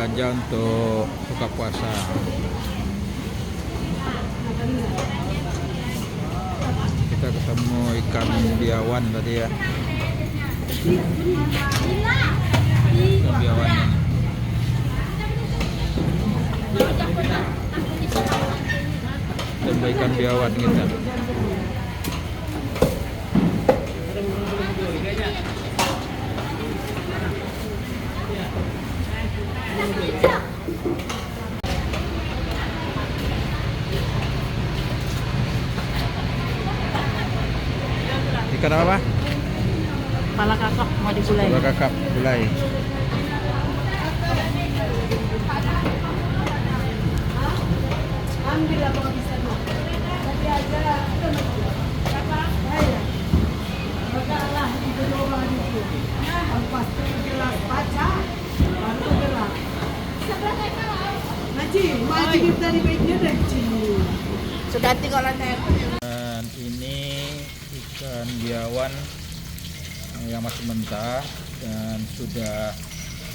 belanja untuk buka puasa. Kita ketemu ikan biawan tadi ya. Ikan biawan ini. Dan ikan biawan kita. Ikan apa? Kepala kakap mau digulai. Kepala kakap gulai. Ambil apa bisa dulu. Tadi aja apa? Lah itu doang itu. Pasti gelas baca baru gelas. Ngaji, ngaji dari baiknya Ngaji. Sudah tinggal lantai. Dan ini ikan biawan yang masih mentah dan sudah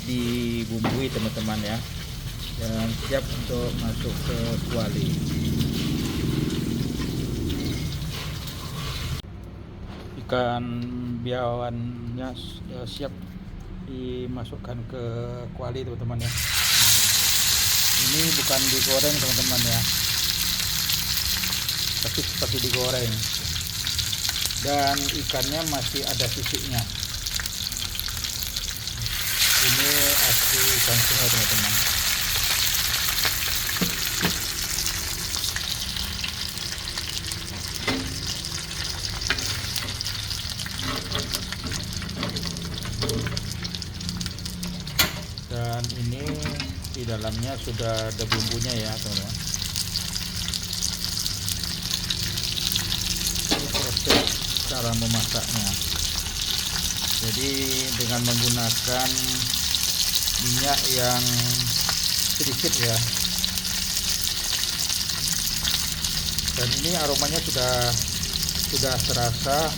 dibumbui teman-teman ya, dan siap untuk masuk ke kuali. Ikan biawannya sudah siap dimasukkan ke kuali teman-teman ya. Ini bukan digoreng teman-teman ya, tapi seperti digoreng, dan ikannya masih ada sisiknya. Ini asli ikan sungai teman-teman. Dan ini di dalamnya sudah ada bumbunya ya teman-teman. Ini proses cara memasaknya. Jadi dengan menggunakan minyak yang sedikit ya. Dan ini aromanya sudah terasa,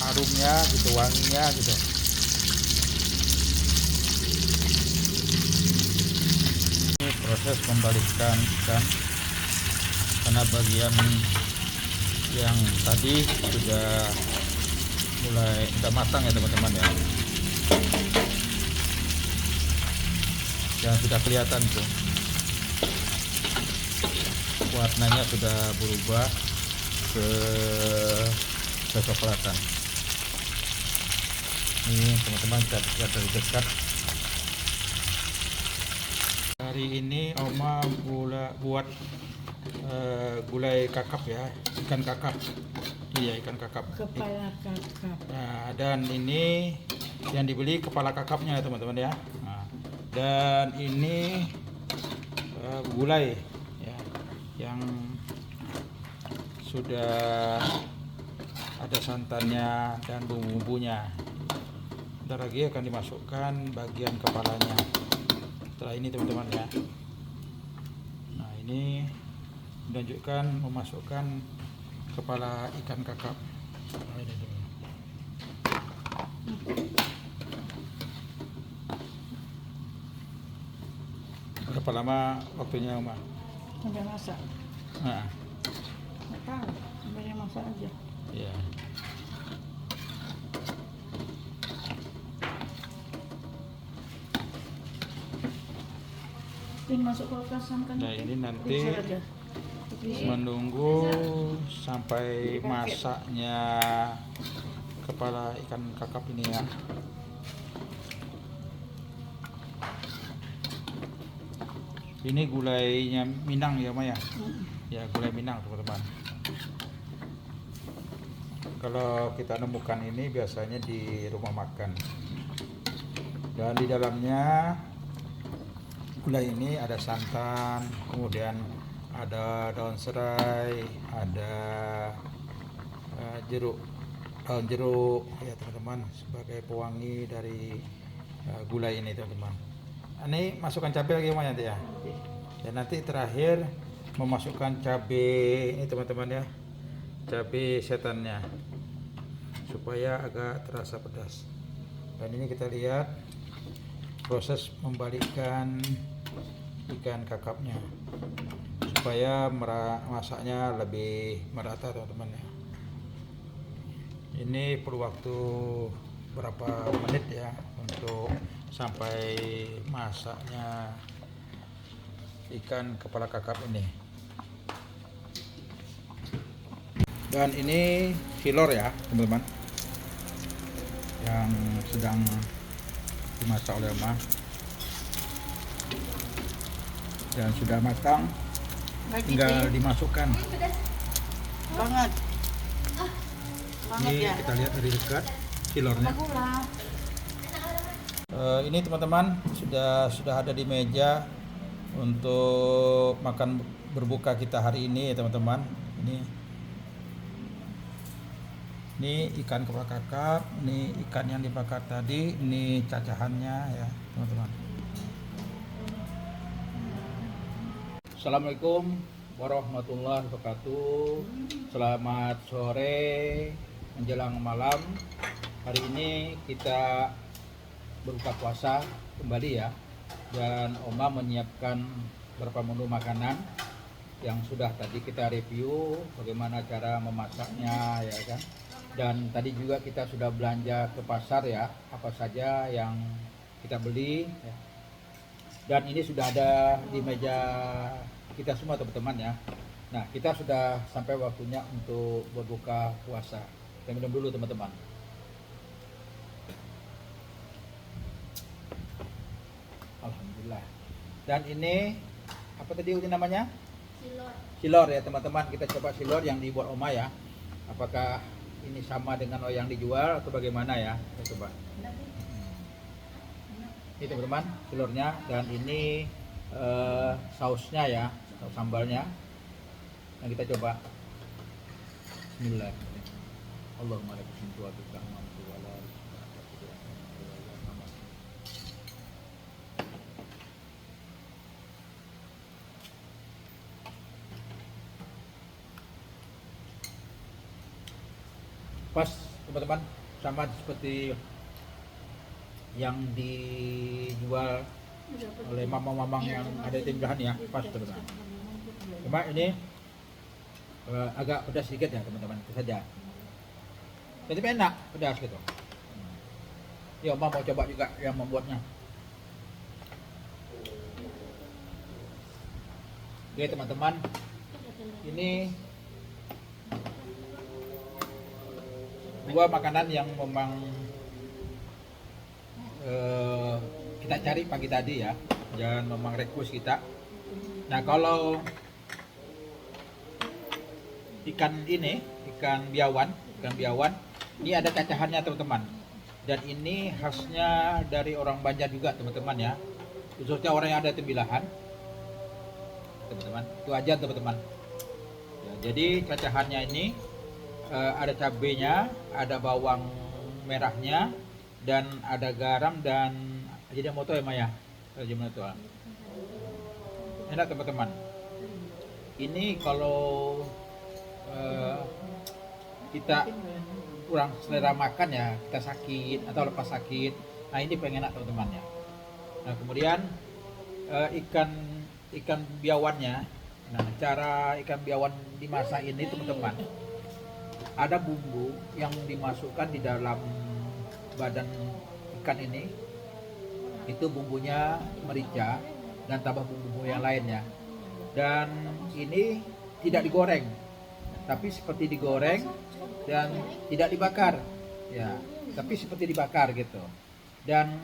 harumnya gitu, wanginya gitu. Ini proses membalikkan ikan karena bagian yang tadi sudah matang ya teman-teman ya. Yang sudah kelihatan tuh warnanya sudah berubah ke kecoklatan. Ini teman-teman kita lihat dari dekat. Hari ini Oma buat gulai kakap ya, ikan kakap. Iya, ikan kakap. Kepala kakap. Nah, dan ini yang dibeli kepala kakapnya ya teman-teman ya. Nah, dan ini gulai ya, yang sudah ada santannya dan bumbu-bumbunya. Bentar lagi akan dimasukkan bagian kepalanya setelah ini teman-teman ya. Nah, ini menunjukkan memasukkan kepala ikan kakap. Nah, ini teman. Berapa lama waktunya Oma? Sampai masak. Nah, Nggak tahu, sampai masak aja. ya. Ini masuk kulkas kan? Nah, ini nanti Freezer aja. Freezer. menunggu sampai masaknya kepala ikan kakap ini ya. Ini gulainya Minang ya Maya? Ya, gulai Minang teman-teman. Kalau kita nemukan ini biasanya di rumah makan. Dan di dalamnya gulai ini ada santan, kemudian ada daun serai, ada daun jeruk ya teman-teman, sebagai pewangi dari gulai ini teman-teman. Ini masukkan cabai lagi nanti ya. Dan nanti terakhir memasukkan cabai ini teman-teman ya, cabai setannya, supaya agak terasa pedas. Dan ini kita lihat proses membalikkan ikan kakapnya supaya masaknya lebih merata teman-teman ya. Ini perlu waktu berapa menit ya untuk sampai masaknya ikan kepala kakap ini. Dan ini silor ya teman-teman, yang sedang dimasak oleh Oma dan sudah matang, tinggal dimasukkan. Banget. Ini ya. kita lihat dari dekat silornya. Ini teman-teman sudah ada di meja untuk makan berbuka kita hari ini ya teman-teman. Ini ikan kepala kakap, ini ikan yang dibakar tadi, ini cacahannya ya teman-teman. Assalamualaikum warahmatullahi wabarakatuh. Selamat sore menjelang malam. Hari ini kita berbuka puasa kembali ya, dan Oma menyiapkan beberapa menu makanan yang sudah tadi kita review bagaimana cara memasaknya ya kan. Dan tadi juga kita sudah belanja ke pasar ya, apa saja yang kita beli ya. Dan ini sudah ada di meja kita semua teman-teman ya. Nah, kita sudah sampai waktunya untuk berbuka puasa. Kita minum dulu teman-teman. Alhamdulillah. Dan ini apa tadi namanya? Silor. Silor ya teman-teman. Kita coba silor yang dibuat Oma ya. Apakah ini sama dengan yang dijual atau bagaimana ya? Kita coba. Ini teman-teman silornya, dan ini sausnya ya, saus sambalnya. Yang kita coba. Bismillah. Allahumma la tusyrik bika wa la pas teman-teman, sama seperti yang dijual oleh mamang-mamang yang ada di Timbahan ya, pas teman-teman. Cuma ini agak pedas sedikit ya teman-teman, itu saja. Jadi enak, pedas gitu. Ya, Oma mau coba juga yang membuatnya. Oke teman-teman, ini dua makanan yang memang kita cari pagi tadi ya, dan memang request kita. Nah, kalau ikan biawan ini ada cacahannya teman-teman, dan ini khasnya dari orang Banjar juga teman-teman ya, khususnya orang yang ada Tembilahan teman-teman. Itu aja teman-teman ya. Jadi cacahannya ini ada cabenya, ada bawang merahnya, dan ada garam, dan jadi moto ya Maya, enak teman-teman. Ini kalau kita kurang selera makan ya, kita sakit atau lepas sakit, nah ini pengen enak teman-teman ya. Nah, kemudian ikan biawannya. Nah, cara ikan biawan dimasak ini teman-teman, ada bumbu yang dimasukkan di dalam badan ikan ini. Itu bumbunya merica dan tambah bumbu yang lainnya. Dan ini tidak digoreng, tapi seperti digoreng dan tidak dibakar ya, tapi seperti dibakar gitu. Dan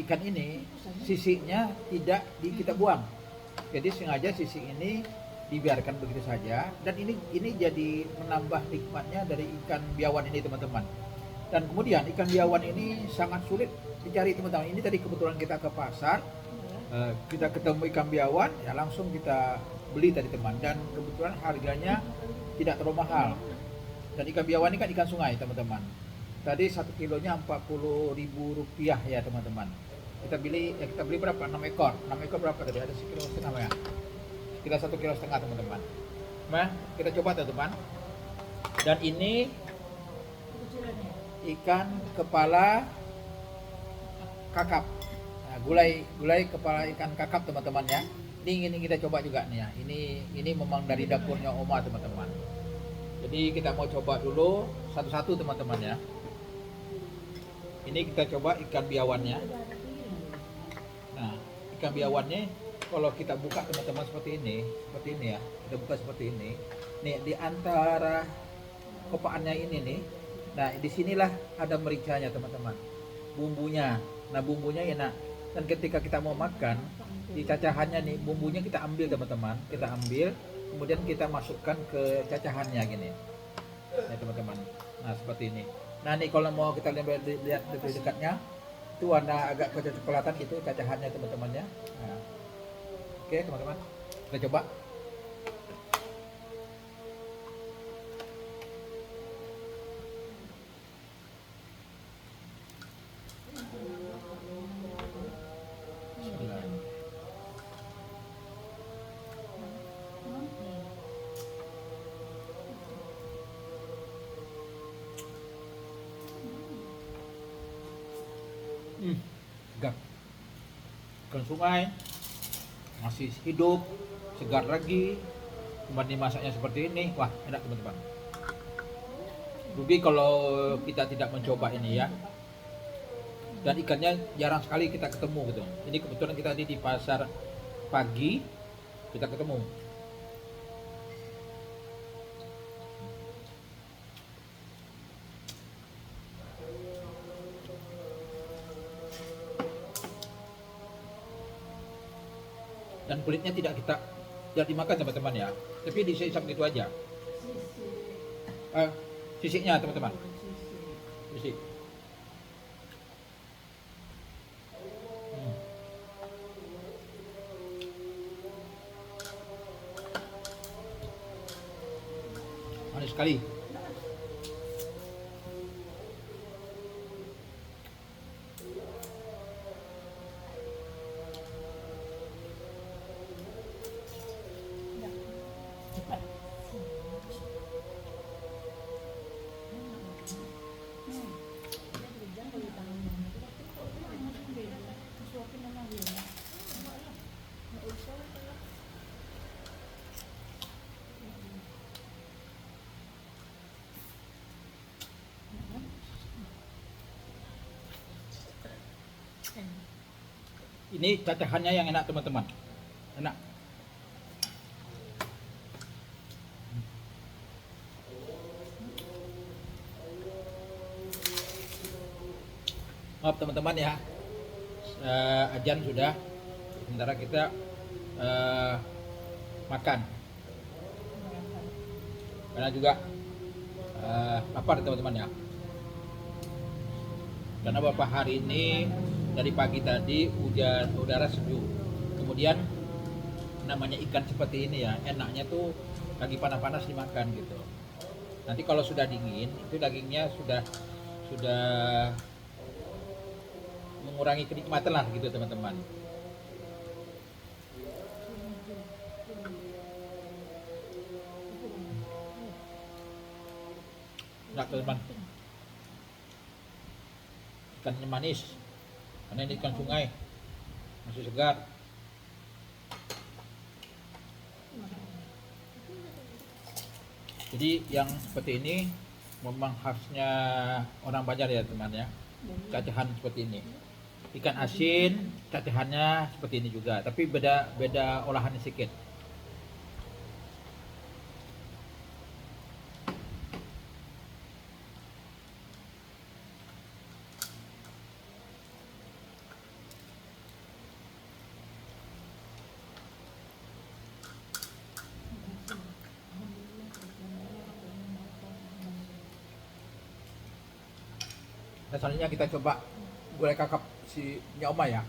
ikan ini sisinya tidak kita buang, jadi sengaja sisi ini dibiarkan begitu saja. Dan ini jadi menambah nikmatnya dari ikan biawan ini teman-teman. Dan kemudian ikan biawan ini sangat sulit dicari teman-teman. Ini tadi kebetulan kita ke pasar, kita ketemu ikan biawan ya, langsung kita beli tadi teman, dan kebetulan harganya tidak terlalu mahal. Dan ikan biawan ini kan ikan sungai teman-teman. Tadi 1 kilonya Rp40.000 ya teman-teman. Kita beli berapa? 6 ekor. 6 ekor berapa tadi? Ada 1,5 kilo ya. Kita 1,5 kilo teman-teman. Nah, kita coba teman-teman. Dan ini ikan kepala kakap Nah, gulai kepala ikan kakap teman-teman ya. Ini kita coba juga nih ya. Ini memang dari dapurnya Oma teman-teman. Jadi kita mau coba dulu satu-satu teman-teman ya. Ini kita coba ikan biawannya. Nah, ikan biawannya kalau kita buka teman-teman seperti ini ya. Kita buka seperti ini. Nih di antara kopaannya ini nih. Nah, disinilah ada mericanya teman-teman. Bumbunya. Nah, bumbunya enak. Dan ketika kita mau makan, di cacahannya nih bumbunya kita ambil teman-teman. Kita ambil, kemudian kita masukkan ke cacahannya gini. Nah, teman-teman. Nah, seperti ini. Nah, nih kalau mau kita lihat lebih dekatnya, itu warna agak kecoklatan gitu cacahannya teman-teman ya. Nah, oke teman-teman, kita coba. Bismillah. Segar. Ikan sungai masih hidup, segar lagi. Cuman dimasaknya seperti ini, wah enak teman-teman. Rugi kalau kita tidak mencoba ini ya. Dan ikannya jarang sekali kita ketemu gitu. Ini kebetulan kita tadi di pasar pagi kita ketemu. Dan kulitnya tidak dimakan teman-teman ya, tapi disisap gitu aja. Sisiknya teman-teman, sisik. Manis sekali. Ini cacahannya yang enak teman-teman, enak. Maaf teman-teman ya, ajan sudah, sementara kita makan. Karena juga lapar teman-teman ya. Karena beberapa hari ini dari pagi tadi hujan, udara sejuk. Kemudian namanya ikan seperti ini ya, enaknya tuh lagi panas-panas dimakan gitu. Nanti kalau sudah dingin, itu dagingnya sudah mengurangi kenikmatan lah gitu teman-teman. Enak teman-teman. Ikannya manis, karena ini ikan sungai, masih segar. Jadi yang seperti ini memang khasnya orang Banjar ya teman ya, cacahan seperti ini. Ikan asin, cacahannya seperti ini juga, tapi beda olahannya sedikit. Nah, selanjutnya kita coba gulai kakap si Nyoma ya.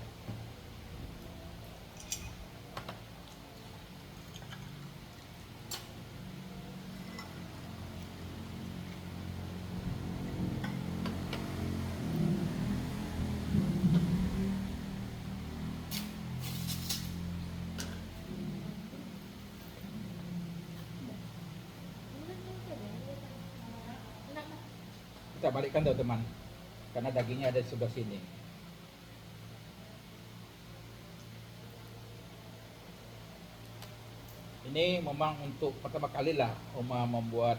Kita balikkan teman-teman, karena dagingnya ada di sebelah sini. Ini memang untuk pertama kali lah Oma membuat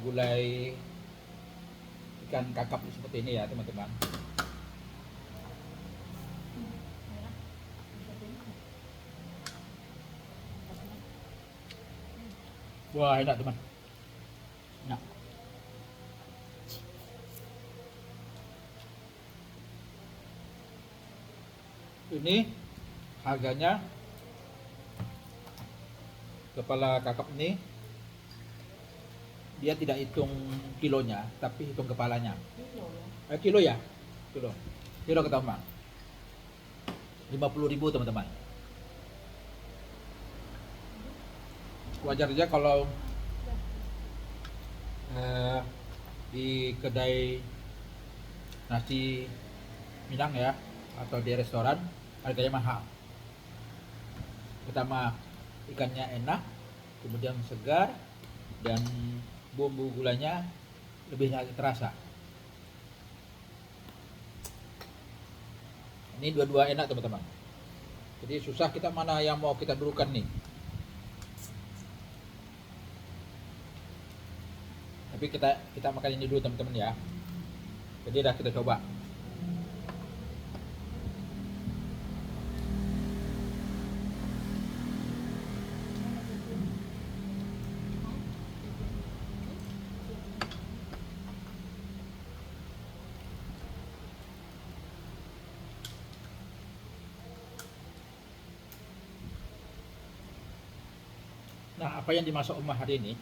gulai ikan kakap seperti ini ya teman-teman. Wah enak teman. Enak. Ini harganya kepala kakap ini dia tidak hitung kilonya tapi hitung kepalanya. Kilo ya? Kilo kata Oma. 50.000 teman-teman. Wajar aja kalau di kedai nasi Minang ya atau di restoran harganya mahal. Pertama ikannya enak, kemudian segar dan bumbu gulanya lebih terasa. Ini dua-dua enak teman-teman. Jadi susah kita mana yang mau kita dulukan nih. Tapi kita makan ini dulu teman-teman ya. Jadi dah kita coba. Nah, apa yang dimasak Oma hari ini?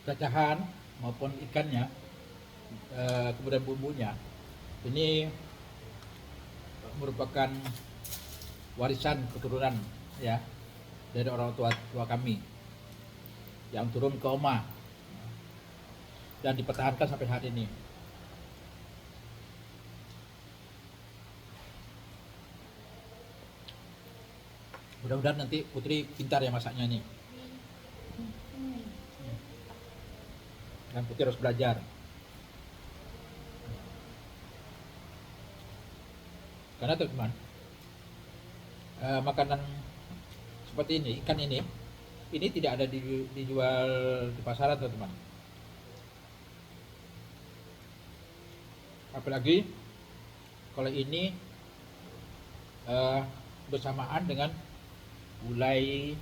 Cacahan maupun ikannya, kemudian bumbunya, ini merupakan warisan keturunan ya dari orang tua kami yang turun ke Oma dan dipertahankan sampai hari ini. Mudah-mudahan nanti Putri pintar ya masaknya nih. Dan Putri harus belajar. Karena teman-teman, makanan seperti ini, ikan ini tidak ada dijual di pasaran teman-teman. Apalagi kalau ini bersamaan dengan gulai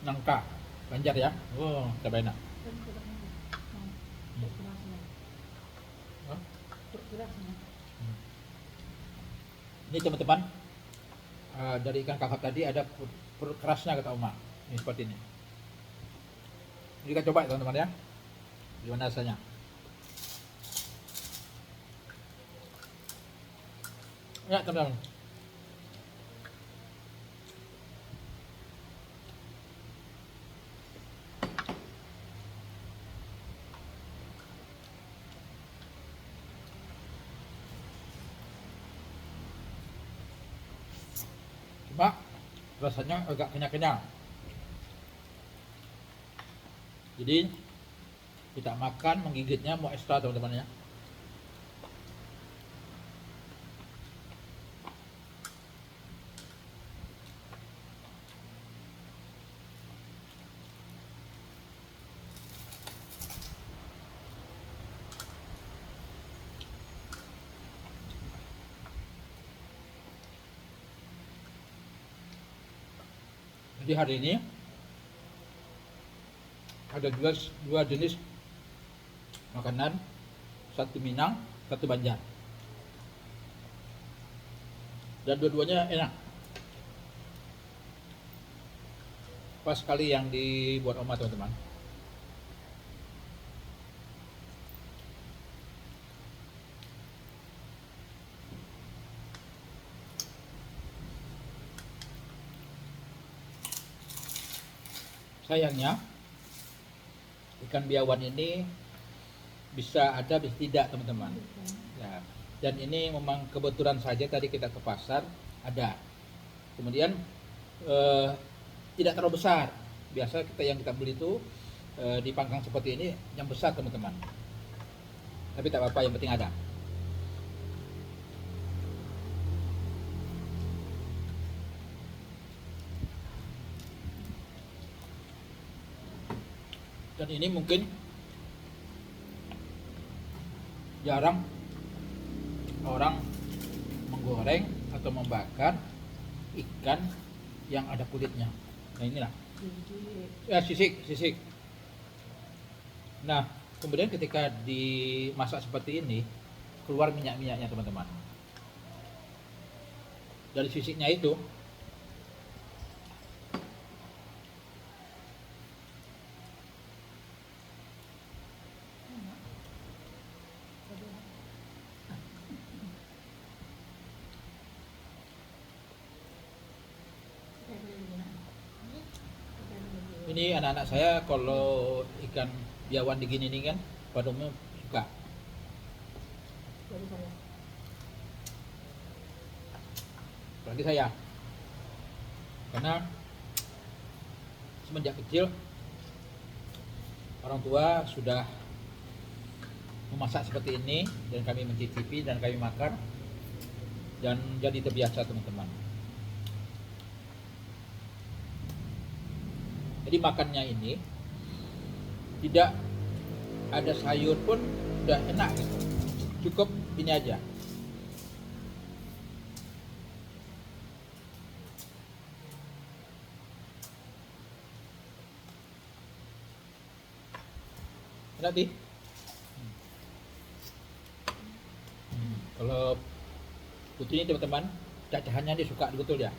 nangka Banjar ya. Oh, coba enak. Ini teman-teman, dari ikan kakap tadi ada perut kerasnya kata Oma. Ini seperti ini. Ini kita coba teman-teman ya. Gimana rasanya? Ya teman-teman. Cuma rasanya agak kenyal-kenyal. Jadi kita makan menggigitnya mau ekstra teman-teman ya. Jadi hari ini ada dua jenis makanan, satu Minang, satu Banjar, dan dua-duanya enak. Pas sekali yang dibuat Oma teman-teman. Sayangnya ikan biawan ini bisa ada bisa tidak teman-teman ya, dan ini memang kebetulan saja tadi kita ke pasar ada, kemudian tidak terlalu besar. Biasa yang kita beli itu dipanggang seperti ini yang besar teman-teman, tapi tak apa-apa, yang penting ada. Dan ini mungkin jarang orang menggoreng atau membakar ikan yang ada kulitnya. Nah inilah, ya sisik. Nah kemudian ketika dimasak seperti ini keluar minyak-minyaknya teman-teman. Dari sisiknya itu ini anak-anak saya kalau ikan biawan digini nih kan pada umumnya suka. Apalagi saya, karena semenjak kecil orang tua sudah memasak seperti ini dan kami mencicipi dan kami makan dan jadi terbiasa teman-teman. Jadi makannya ini tidak ada sayur pun udah enak gitu. Cukup ini aja. Enak sih. Kalau Putri ini teman-teman, cacahannya dia suka betul ya.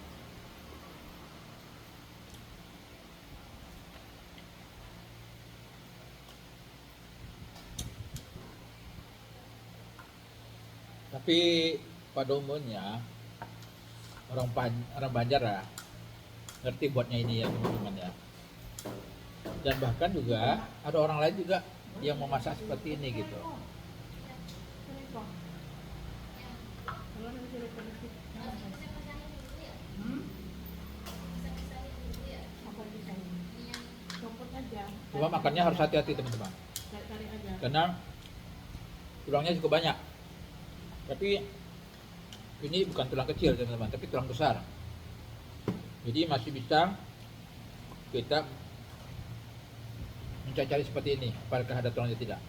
Tapi pada umumnya orang Banjar ya ngerti buatnya ini ya teman-teman ya. Dan bahkan juga ada orang lain juga yang memasak seperti ini gitu. Cuma makannya harus hati-hati teman-teman, karena tulangnya cukup banyak. Tapi ini bukan tulang kecil teman-teman, tapi tulang besar. Jadi masih bisa kita mencari seperti ini, apakah ada tulangnya tidak.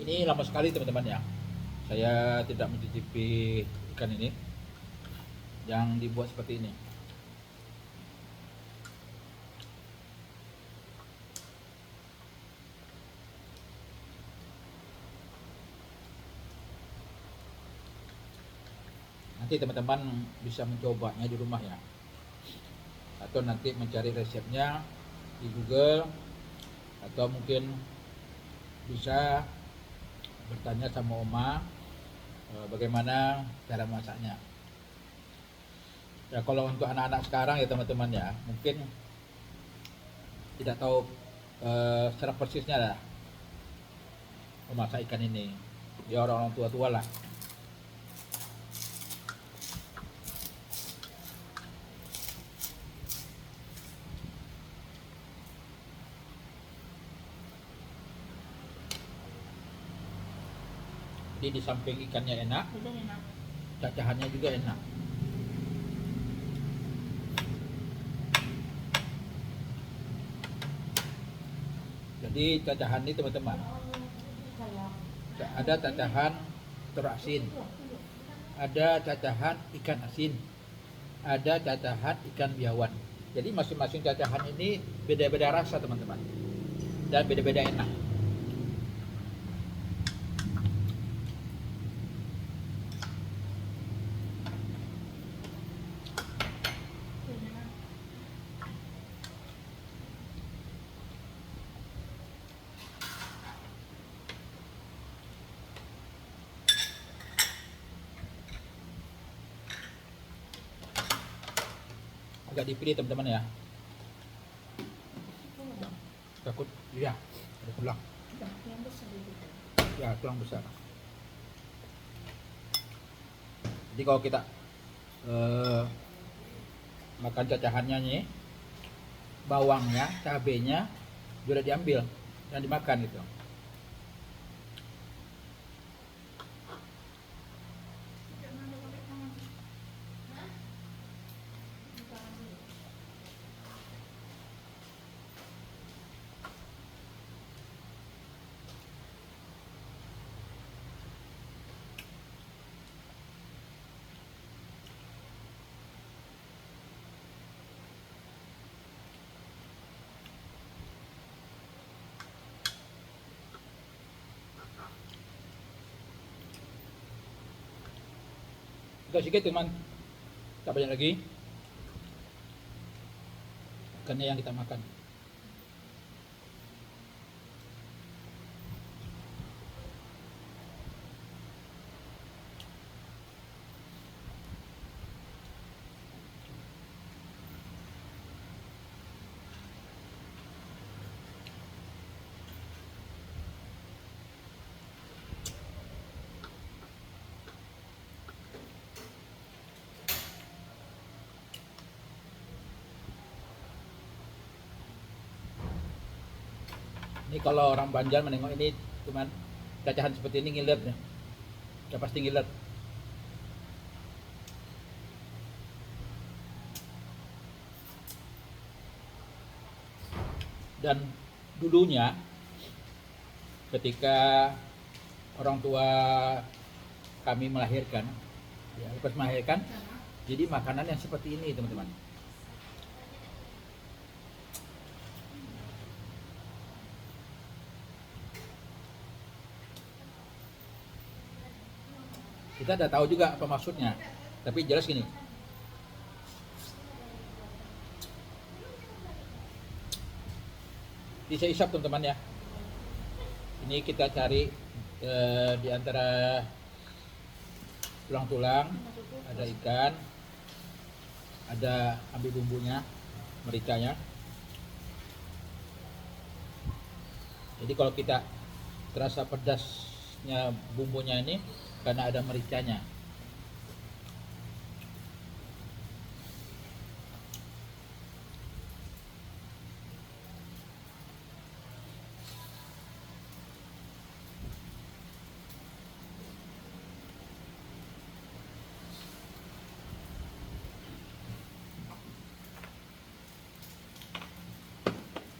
Ini lama sekali teman-teman ya, saya tidak mencicipi ikan ini yang dibuat seperti ini. Nanti teman-teman bisa mencobanya di rumah ya, atau nanti mencari resepnya di Google, atau mungkin bisa bertanya sama Oma bagaimana cara masaknya. Ya kalau untuk anak-anak sekarang ya teman-teman ya, mungkin tidak tahu secara persisnya lah memasak ikan ini. Ya orang-orang tua-tua lah. Jadi di samping ikannya enak, cacahannya juga enak. Jadi cacahan ini teman-teman, ada cacahan telur asin, ada cacahan ikan asin, ada cacahan ikan biawan. Jadi masing-masing cacahan ini beda-beda rasa teman-teman, dan beda-beda enak. Agak dipilih teman-teman ya, takut ya ada tulang ya, tulang besar. Jadi kalau kita makan cacahannya nih bawangnya, cabenya sudah diambil dan dimakan gitu. Kita sedikit teman, tak banyak lagi. Ikannya yang kita makan. Ini kalau orang Banjar menengok ini teman, cacahan seperti ini ngiler ya. Udah pasti ngiler. Dan dulunya ketika orang tua kami melahirkan, ya, lepas melahirkan, jadi makanan yang seperti ini teman-teman. Kita udah tahu juga apa maksudnya, tapi jelas gini. Bisa isap teman-teman ya. Ini kita cari di antara tulang-tulang, ada ikan, ada ambil bumbunya, mericanya. Jadi kalau kita terasa pedasnya bumbunya ini karena ada mericanya.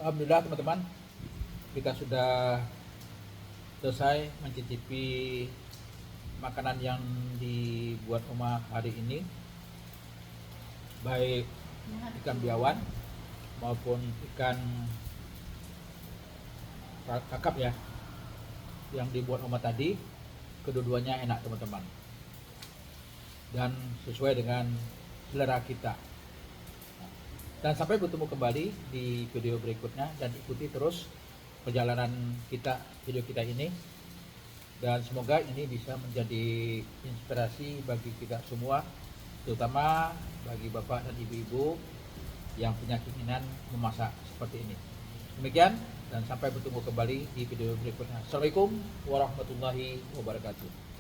Alhamdulillah teman-teman, kita sudah selesai mencicipi makanan yang dibuat Oma hari ini, baik ikan biawan maupun ikan kakap ya, yang dibuat Oma tadi. Kedua-duanya enak teman-teman, dan sesuai dengan selera kita. Dan sampai bertemu kembali di video berikutnya, dan ikuti terus perjalanan kita, video kita ini. Dan semoga ini bisa menjadi inspirasi bagi kita semua, terutama bagi bapak dan ibu-ibu yang punya keinginan memasak seperti ini. Demikian, dan sampai bertemu kembali di video berikutnya. Assalamualaikum warahmatullahi wabarakatuh.